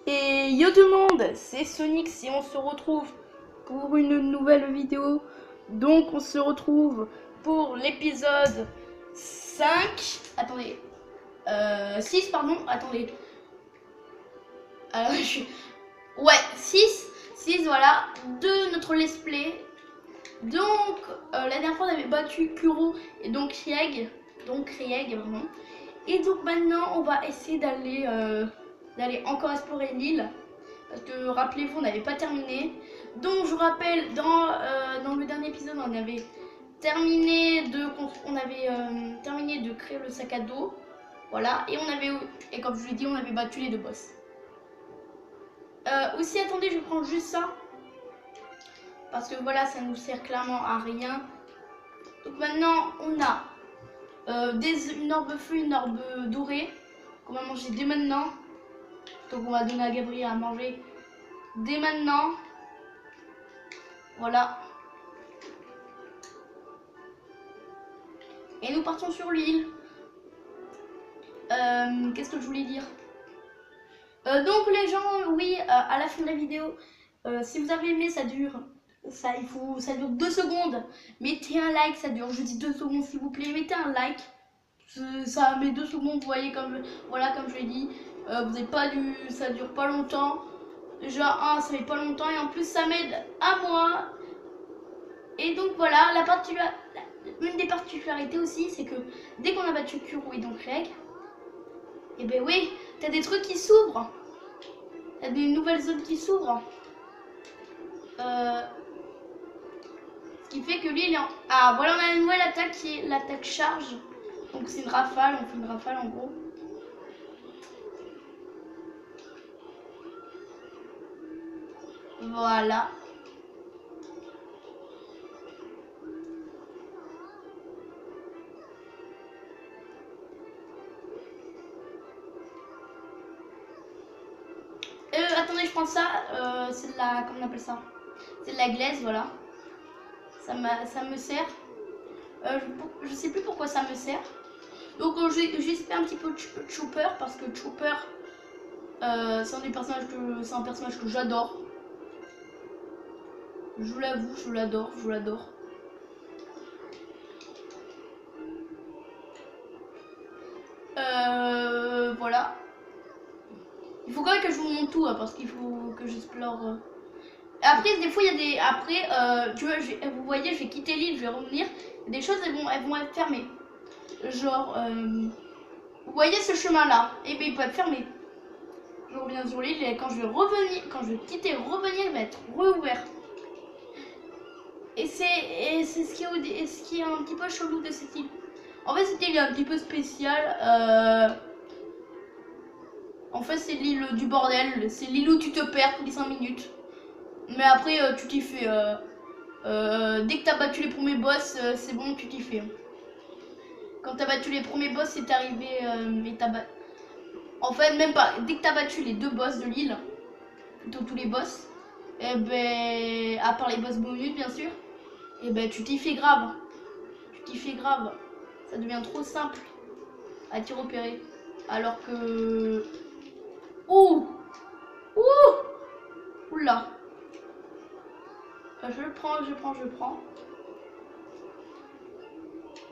Et yo tout le monde, c'est Sonic et on se retrouve pour une nouvelle vidéo. Donc on se retrouve pour l'épisode 5. Attendez. 6 pardon, attendez. Ouais, 6 voilà, de notre let's play. Donc la dernière fois on avait battu Kuro et donc Krieg. Pardon. Et donc maintenant on va essayer d'aller encore explorer l'île. Parce que rappelez-vous, on n'avait pas terminé. Donc je vous rappelle, dans le dernier épisode, on avait terminé de créer le sac à dos. Voilà, et comme je vous l'ai dit, on avait battu les deux boss. Aussi, attendez, je prends juste ça. Parce que voilà, ça nous sert clairement à rien. Donc maintenant, on a une orbe feu, une orbe dorée. Qu'on va manger dès maintenant. Donc on va donner à Gabriel à manger dès maintenant. Voilà. Et nous partons sur l'île. Qu'est-ce que je voulais dire? Donc les gens, oui, à la fin de la vidéo, si vous avez aimé, ça dure 2 secondes. Mettez un like, ça dure, je dis 2 secondes s'il vous plaît. Mettez un like. Ça met 2 secondes, vous voyez, comme je l'ai dit. Vous n'avez pas ça dure pas longtemps. Déjà, ça met pas longtemps et en plus ça m'aide à moi. Et donc voilà, une des particularités aussi, c'est que dès qu'on a battu Kuro et donc Krieg, et ben oui, t'as des trucs qui s'ouvrent. T'as des nouvelles zones qui s'ouvrent. Ce qui fait que l'île est en... Ah, voilà, on a une nouvelle attaque qui est l'attaque charge. Donc c'est une rafale, on fait une rafale en gros. Voilà. Attendez, je prends ça. C'est de la... Comment on appelle ça? C'est de la glaise, voilà. Ça me sert. Je sais plus pourquoi ça me sert. Donc j'espère un petit peu Chopper parce que Chopper c'est un personnage que j'adore. Je vous l'avoue, je l'adore. Voilà. Il faut quand même que je vous montre tout hein, parce qu'il faut que j'explore. Après, des fois, il y a des. Après, tu vois, vous voyez, je vais quitter l'île, je vais revenir. Des choses, elles vont être fermées. Genre, vous voyez ce chemin-là? Et bien, il peut être fermé. Je reviens sur l'île et quand je vais quitter, revenir, il va être rouvert. Et c'est ce qui est un petit peu chelou de cette île. En fait, cette île est un petit peu spéciale. En fait, c'est l'île du bordel. C'est l'île où tu te perds tous les 5 minutes. Mais après, tu t'y fais. Dès que t'as battu les premiers boss, c'est bon, tu t'y fais. Quand t'as battu les premiers boss, c'est arrivé. En fait, même pas. Dès que t'as battu les 2 boss de l'île, tous les boss, et ben, à part les boss bonus, bien sûr, et ben, tu t'y fais grave. Ça devient trop simple à t'y repérer. Alors que. Ouh! Oula! Je prends.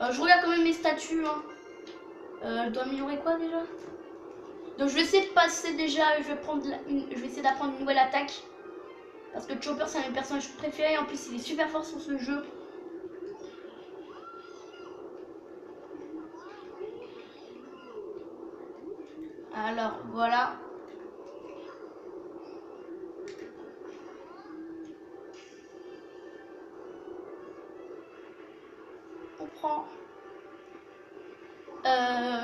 Je regarde quand même mes statuts. Hein. Je dois améliorer quoi déjà? Donc je vais essayer de passer déjà. Je vais essayer d'apprendre une nouvelle attaque. Parce que Chopper c'est un de mes personnages préférés. En plus il est super fort sur ce jeu. Alors voilà. On prend.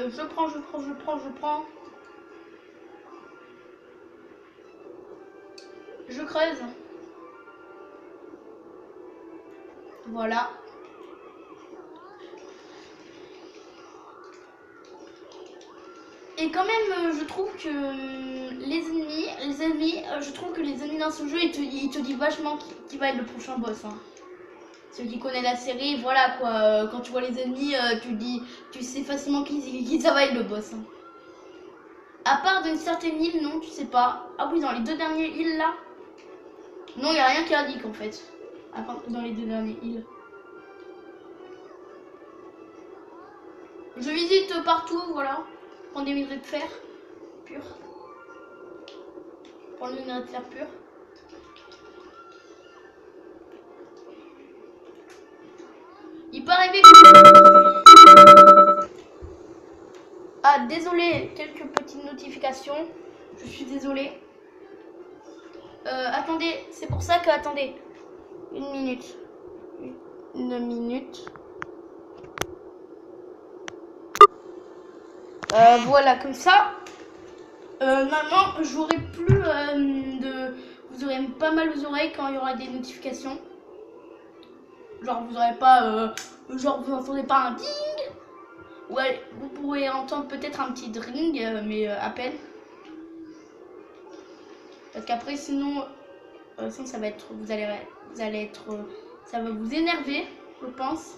Je prends. Je creuse. Voilà. Et quand même, je trouve que les ennemis, je trouve que les ennemis dans ce jeu, ils te disent vachement qui va être le prochain boss. Hein. Ceux qui connaissent la série, voilà quoi. Quand tu vois les ennemis, tu sais facilement qui ça va être le boss. Hein. À part d'une certaine île, non, tu sais pas. Ah oui, dans les 2 dernières îles là. Non, il n'y a rien qui indique en fait. À part dans les 2 dernières îles. Je visite partout, voilà. Prends des minerais de fer pur. Prends le minerai de fer pur. Il peut arriver que... Ah, désolé, quelques petites notifications. Je suis désolé. Attendez, c'est pour ça que... Attendez. Une minute. Une minute. Voilà, comme ça. Maintenant, j'aurai plus de... Vous aurez pas mal aux oreilles quand il y aura des notifications. Genre, vous aurez pas... genre, vous n'entendez pas un ding. Ouais, vous pourrez entendre peut-être un petit ring, mais à peine. Parce qu'après, sinon ça va être... Vous allez être... ça va vous énerver, je pense.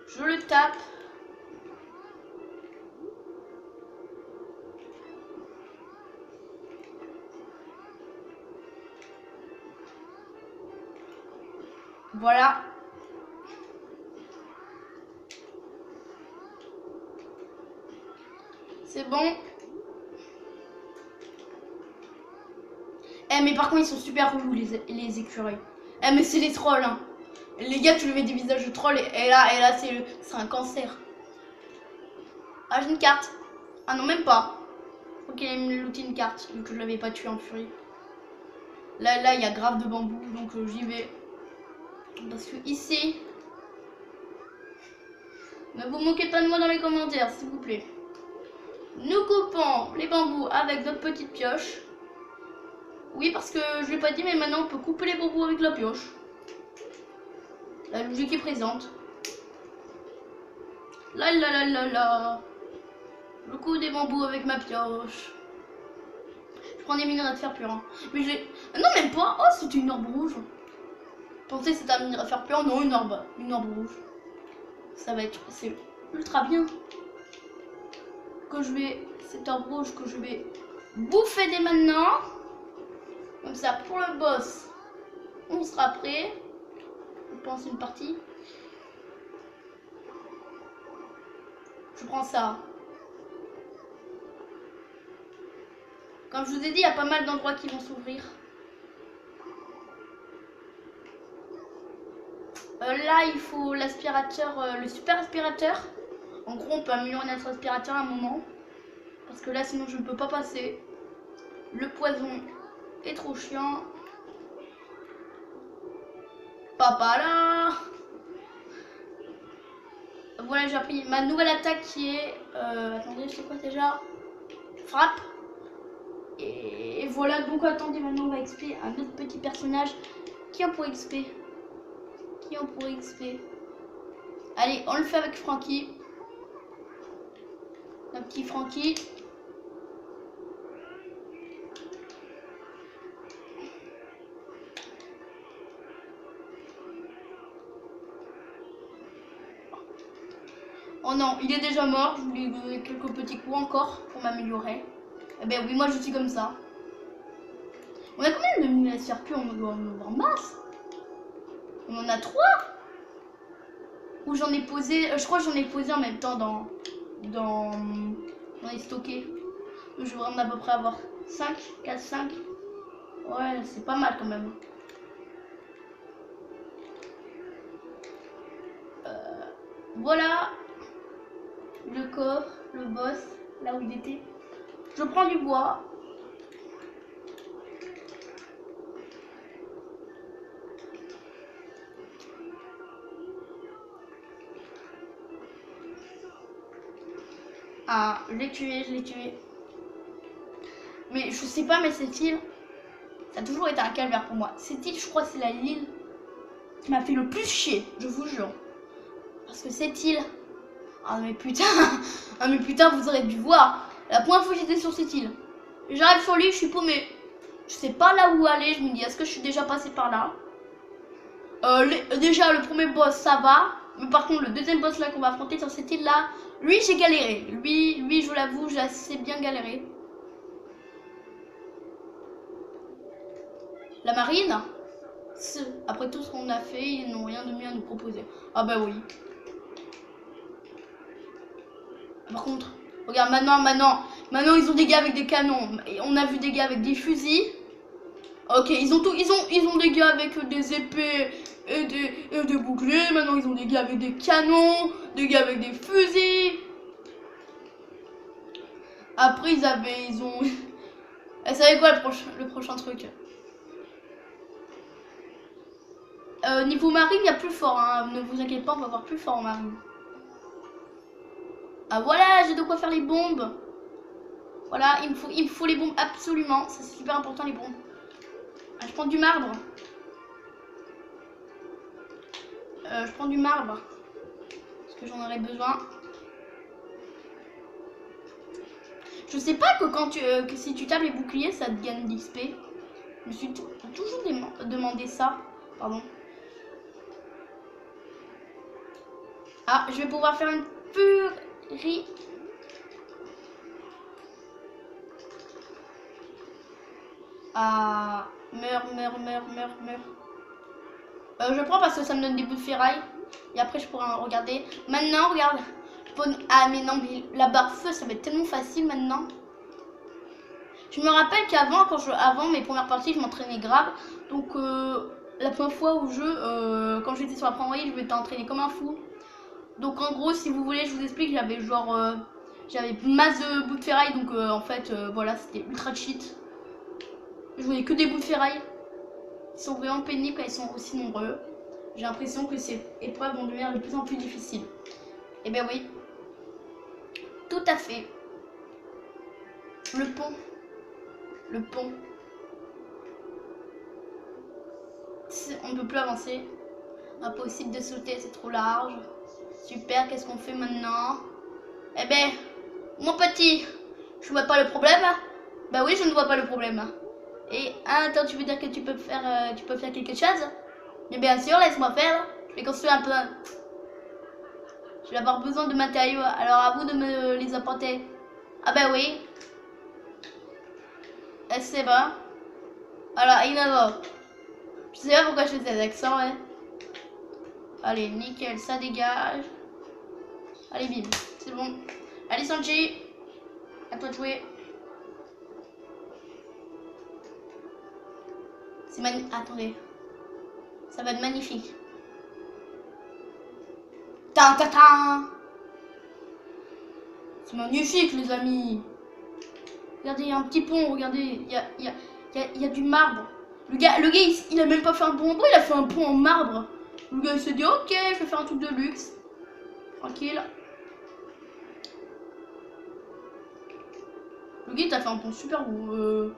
Je le tape. Voilà. C'est bon. Eh mais par contre ils sont super relous les écureuils. Eh mais c'est les trolls hein. Les gars, tu lui mets des visages de trolls et là c'est un cancer. Ah, j'ai une carte. Ah non, même pas. Ok, il me looté une carte vu que je l'avais pas tué en furie. Là il y a grave de bambou donc j'y vais. Parce que ici, ne vous moquez pas de moi dans les commentaires s'il vous plaît. Nous coupons les bambous avec notre petite pioche. Oui, parce que je l'ai pas dit, mais maintenant on peut couper les bambous avec la pioche. La logique est présente. La. Je coupe des bambous avec ma pioche. Je prends des minerais de fer pur. Hein. Mais j'ai... Non, même pas. Oh, c'est une orbe rouge. Je pensais que c'était un minerai de fer pur. Non, une orbe rouge. Ça va être... C'est ultra bien. Que je vais... Cette orbe rouge que je vais bouffer dès maintenant. Comme ça, pour le boss, on sera prêt. Je pense une partie. Je prends ça. Comme je vous ai dit, il y a pas mal d'endroits qui vont s'ouvrir. Là, il faut l'aspirateur, le super aspirateur. En gros, on peut améliorer notre aspirateur à un moment. Parce que là, sinon, je ne peux pas passer. Le poison est trop chiant. Papa là. Voilà, j'ai appris ma nouvelle attaque qui est... attendez, c'est quoi déjà? Frappe. Et voilà, donc attendez, maintenant on va XP un autre petit personnage. Qui en pourrait XP? Allez, on le fait avec Frankie. Un petit Frankie. Oh non, il est déjà mort. Je voulais donner quelques petits coups encore pour m'améliorer. Eh ben oui, moi je suis comme ça. On a combien de minerais de fer pur? On doit en avoir en masse. On en a 3. Ou j'en ai posé... je crois que j'en ai posé en même temps dans les stockés. Donc je vais vraiment à peu près avoir 5, 4, 5. Ouais, c'est pas mal quand même. Voilà. Le coffre, le boss, là où il était. Je prends du bois. Ah, je l'ai tué. Mais je sais pas, mais cette île, ça a toujours été un calvaire pour moi. Cette île, je crois que c'est la île qui m'a fait le plus chier, je vous jure. Parce que cette île... Ah mais putain, vous aurez dû voir la première fois que j'étais sur cette île. J'arrive sur lui, je suis paumé. Je sais pas là où aller, je me dis, est-ce que je suis déjà passé par là? Déjà, le premier boss, ça va. Mais par contre, le deuxième boss là qu'on va affronter sur cette île là, lui, j'ai galéré. Lui, je vous l'avoue, j'ai assez bien galéré. La marine, après tout ce qu'on a fait, ils n'ont rien de mieux à nous proposer. Ah bah oui. Par contre, regarde maintenant ils ont des gars avec des canons. Et on a vu des gars avec des fusils. Ok, ils ont des gars avec des épées et des boucliers. Maintenant ils ont des gars avec des canons, des gars avec des fusils. Après ils ont. Et savez quoi le prochain truc? Niveau marine, il y a plus fort, hein. Ne vous inquiétez pas, on va voir plus fort en marine. Ah voilà, j'ai de quoi faire les bombes. Voilà, il me faut les bombes absolument. C'est super important les bombes. Ah, je prends du marbre. Je prends du marbre. Parce que j'en aurais besoin. Je sais pas que quand que si tu tapes les boucliers, ça te gagne d'XP. Je me suis toujours demandé ça. Pardon. Ah, je vais pouvoir faire une furie. Ah, meurs. Je prends parce que ça me donne des bouts de ferraille. Et après, je pourrai en regarder. Maintenant, regarde. Ah, mais non, mais la barre feu, ça va être tellement facile maintenant. Je me rappelle qu'avant, avant mes premières parties, je m'entraînais grave. Donc, la première fois où quand j'étais sur la première île, je m'étais entraîné comme un fou. Donc, en gros, si vous voulez, je vous explique, j'avais genre. J'avais masse de bouts de ferraille. Donc, en fait, voilà, c'était ultra cheat. Je voulais que des bouts de ferraille. Ils sont vraiment pénibles quand ils sont aussi nombreux. J'ai l'impression que ces épreuves vont devenir de plus en plus difficiles. Eh ben oui. Tout à fait. Le pont. Le pont. On ne peut plus avancer. Impossible de sauter, c'est trop large. Super, qu'est-ce qu'on fait maintenant? Eh ben, mon petit, je vois pas le problème. Bah oui, je ne vois pas le problème. Et attends, tu veux dire que tu peux faire quelque chose? Mais bien sûr, laisse-moi faire. Je vais construire un peu. Je vais avoir besoin de matériaux, alors à vous de me les apporter. Ah bah oui. C'est bon. Alors, innova. Je sais pas pourquoi je fais cet accent, ouais. Allez, nickel, ça dégage. Allez, bim, c'est bon. Allez, Sanji, à toi de jouer. C'est magnifique. Attendez. Ça va être magnifique. Tin, tin, tin. C'est magnifique, les amis. Regardez, il y a un petit pont, regardez. Il y a du marbre. Le gars il a même pas fait un pont en bois, il a fait un pont en marbre. Le gars, il s'est dit, ok, je vais faire un truc de luxe. Tranquille. Le gars, t'as fait un pont super beau.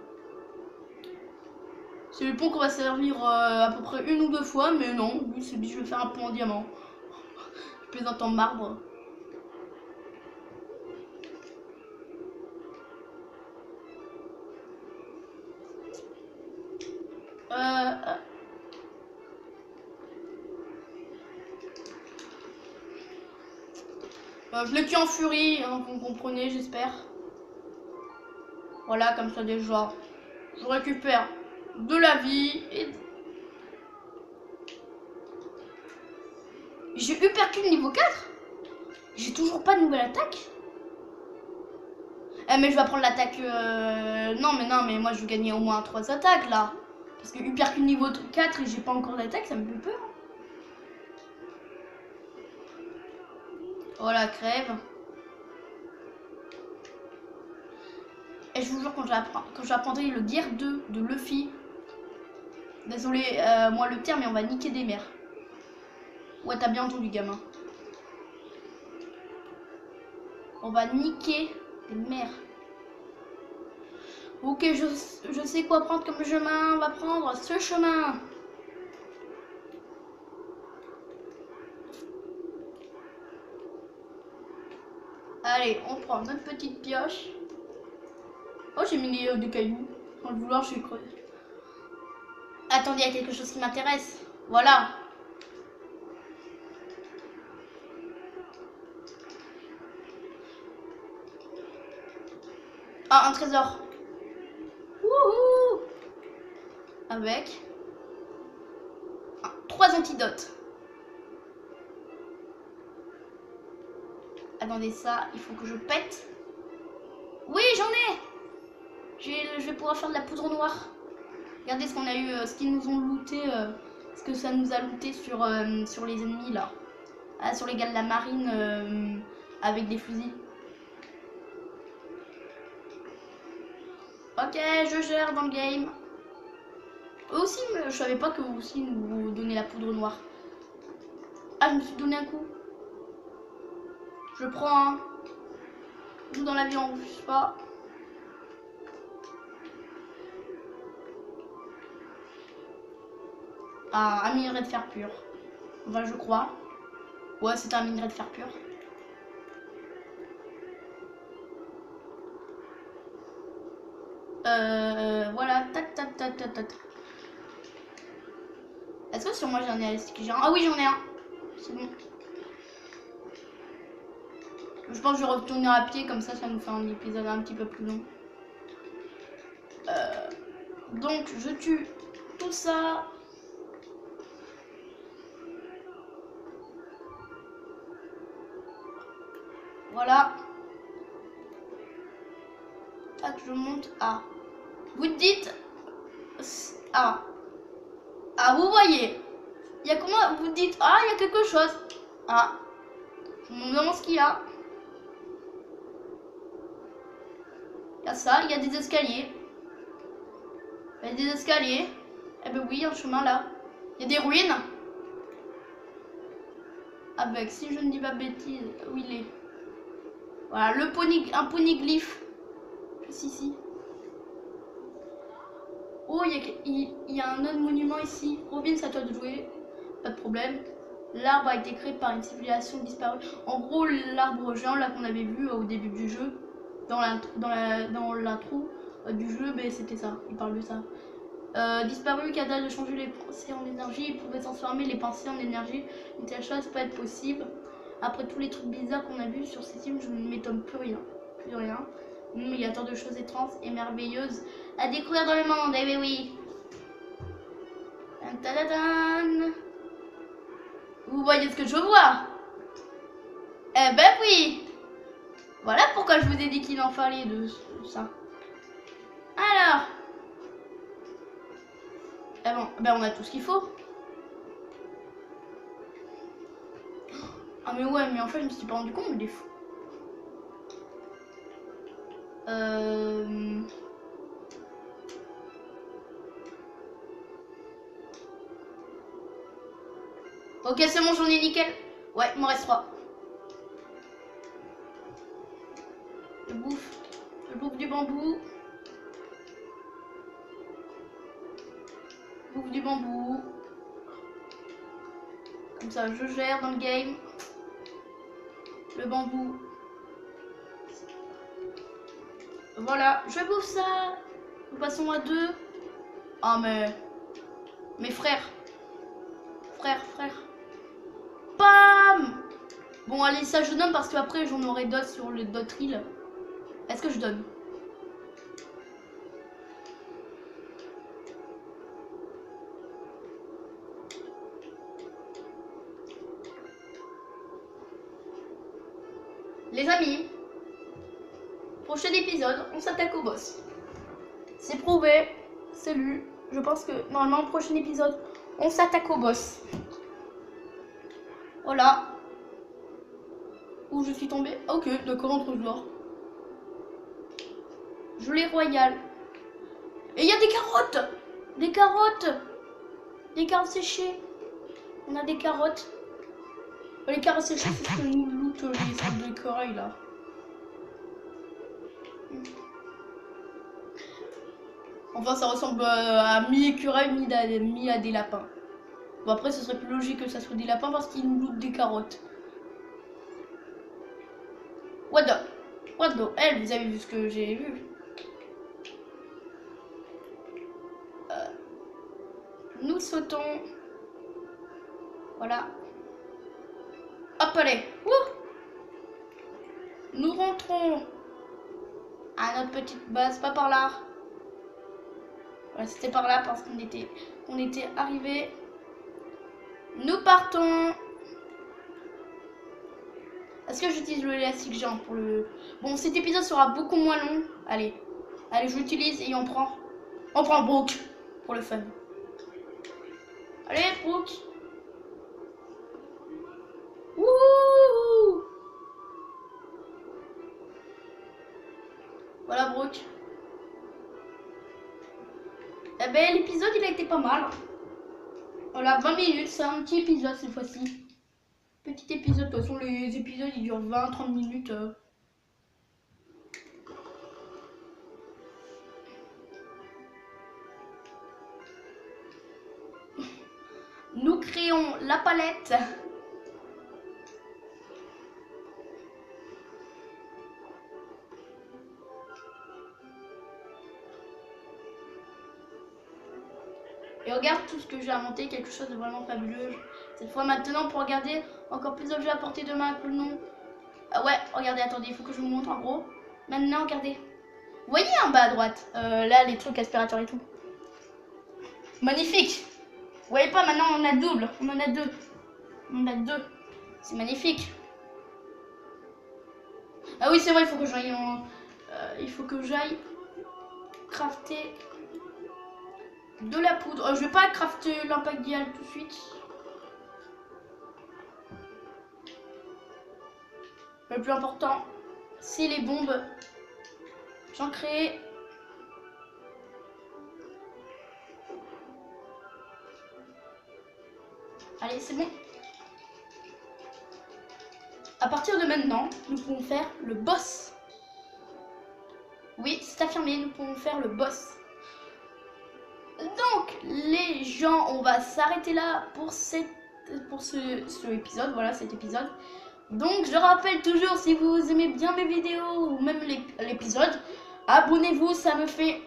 C'est le pont qu'on va servir à peu près 1 ou 2 fois, mais non, lui, c'est dit, je vais faire un pont en diamant. Je plaisante en marbre. Je l'ai tué en furie, hein, vous comprenez, j'espère. Voilà, comme ça déjà, je récupère de la vie. Et... j'ai uppercut niveau 4. J'ai toujours pas de nouvelle attaque. Mais je vais prendre l'attaque... Non, mais moi je veux gagner au moins 3 attaques là. Parce que uppercut niveau 4 et j'ai pas encore d'attaque, ça me fait peur. Voilà, crève. Et je vous jure, quand j'apprendrai le Gear 2 de Luffy, désolé, moi le terme, mais on va niquer des mers. Ouais, t'as bien entendu, gamin. On va niquer des mers. Ok, je sais quoi prendre comme chemin. On va prendre ce chemin. Allez, on prend notre petite pioche. Oh, j'ai mis des cailloux. Sans le vouloir, je suis creuse. Attendez, il y a quelque chose qui m'intéresse. Voilà. Ah, un trésor. Wouhou! Avec 3 antidotes. Attendez, ça, il faut que je pète. Oui, j'en ai. Je vais pouvoir faire de la poudre noire. Regardez ce qu'on a eu, ce qu'ils nous ont looté, ce que ça nous a looté sur les ennemis là. Ah, sur les gars de la marine avec des fusils. Ok, je gère dans le game. Eux aussi, je savais pas que vous aussi vous donnez la poudre noire. Ah, je me suis donné un coup. Je prends un. Joue dans l'avion, je sais pas. Ah, un minerai de fer pur. Enfin, je crois. Ouais, c'est un minerai de fer pur. Voilà. Tac, tac, tac, tac, tac. Est-ce que sur moi j'en ai un élastique? Ah oui, j'en ai un. C'est bon. Je pense que je vais retourner à pied, comme ça nous fait un épisode un petit peu plus long. Donc, je tue tout ça. Voilà. Tac, je monte à. Vous dites. Ah. Ah, vous voyez. Il y a comment vous dites. Ah, il y a quelque chose. Ah. Je me demande ce qu'il y a. Il y a ça, il y a des escaliers. Il y a des escaliers. Eh ben oui, il y a un chemin là. Il y a des ruines. Avec, si je ne dis pas bêtise, où il est. Voilà, un poneglyphe. Juste ici. Oh, il y a un autre monument ici. Robin, c'est à toi de jouer. Pas de problème. L'arbre a été créé par une civilisation disparue. En gros, l'arbre géant là qu'on avait vu au début du jeu, dans l'intro du jeu, ben, c'était ça. Il parle de ça. Disparu, capable de changer les pensées en énergie. Il pouvait transformer les pensées en énergie. Une telle chose peut être possible. Après tous les trucs bizarres qu'on a vus sur ces films, je ne m'étonne plus rien. Plus rien. Il y a tant de choses étranges et merveilleuses à découvrir dans le monde. Eh bien oui. Tadadam. Vous voyez ce que je vois? Eh ben oui. Voilà pourquoi je vous ai dit qu'il en fallait de ça. Alors. Eh bon, ben on a tout ce qu'il faut. Ah mais ouais, mais en fait je me suis pas rendu compte, mais il est fou. Ok, c'est bon, j'en ai nickel. Ouais, il m'en reste 3. Je bouffe du bambou. Je bouffe du bambou. Comme ça, je gère dans le game. Le bambou. Voilà, je bouffe ça. Nous passons à 2. Ah mais... Mes frères. Frère. Bam. Bon, allez, ça je donne parce qu'après j'en aurai d'autres sur d'autres îles. Est-ce que je donne? Les amis, prochain épisode, on s'attaque au boss. C'est prouvé, c'est lu. Je pense que normalement, prochain épisode, on s'attaque au boss. Voilà. Où je suis tombée? Ok, d'accord, entre joueurs. Gelée royale. Et il y a des carottes. Des carottes. Des carottes séchées. On a des carottes. Les carottes séchées, c'est ce que nous loot les sables d'écureuil là. Enfin, ça ressemble à mi-écureuil, mi à des lapins. Bon, après, ce serait plus logique que ça soit des lapins parce qu'ils nous lootent des carottes. What the? Elle, vous avez vu ce que j'ai vu? Nous sautons. Voilà. Hop, allez. Ouh. Nous rentrons à notre petite base, pas par là. Ouais, c'était par là parce qu'on était arrivé. Nous partons. Est-ce que j'utilise le élastique géant pour le... Bon, cet épisode sera beaucoup moins long. Allez, je l'utilise et on prend Brooke pour le fun. Allez, Brooke. Wouhou. Voilà, Brooke. Eh ben, l'épisode, il a été pas mal. Voilà, 20 minutes, c'est un petit épisode cette fois-ci. Petit épisode, de toute façon, les épisodes, ils durent 20-30 minutes. Nous créons la palette. Et regarde tout ce que j'ai inventé, quelque chose de vraiment fabuleux. Cette fois maintenant, pour regarder encore plus d'objets à portée de main que le nom. Ah ouais, regardez, attendez, il faut que je vous montre en gros. Maintenant, regardez. Vous voyez en bas à droite, là, les trucs aspirateurs et tout. Magnifique. Vous voyez pas, maintenant on a double, on en a deux. On a deux. C'est magnifique. Ah oui, c'est vrai, il faut que j'aille crafter de la poudre. Je vais pas crafter l'impact dial tout de suite. Le plus important, c'est les bombes. J'en crée. Allez, c'est bon. À partir de maintenant, nous pouvons faire le boss. Oui, c'est affirmé, nous pouvons faire le boss. Donc, les gens, on va s'arrêter là pour ce épisode. Voilà, cet épisode. Donc, je rappelle toujours, si vous aimez bien mes vidéos ou même l'épisode, abonnez-vous, ça me fait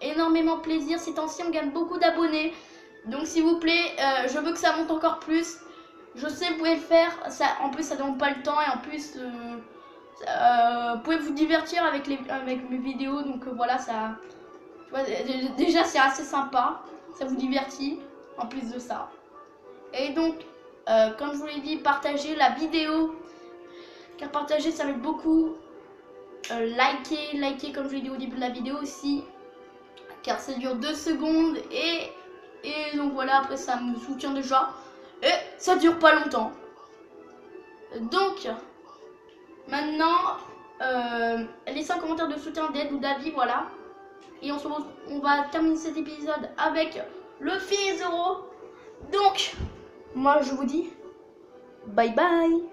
énormément plaisir. Ces temps-ci, on gagne beaucoup d'abonnés. Donc, s'il vous plaît, je veux que ça monte encore plus. Je sais que vous pouvez le faire. Ça, en plus, ça ne demande pas le temps. Et en plus, vous pouvez vous divertir avec mes vidéos. Donc, voilà, ça... Déjà, c'est assez sympa. Ça vous divertit, en plus de ça. Et donc, comme je vous l'ai dit, partagez la vidéo. Car partager, ça m'aide beaucoup. Likez comme je l'ai dit au début de la vidéo aussi. Car ça dure 2 secondes. Et donc voilà, après ça me soutient déjà. Et ça dure pas longtemps. Donc, maintenant, laissez un commentaire de soutien, d'aide ou d'avis, voilà. Et on va terminer cet épisode avec le Fini Zoro. Donc, moi je vous dis bye bye.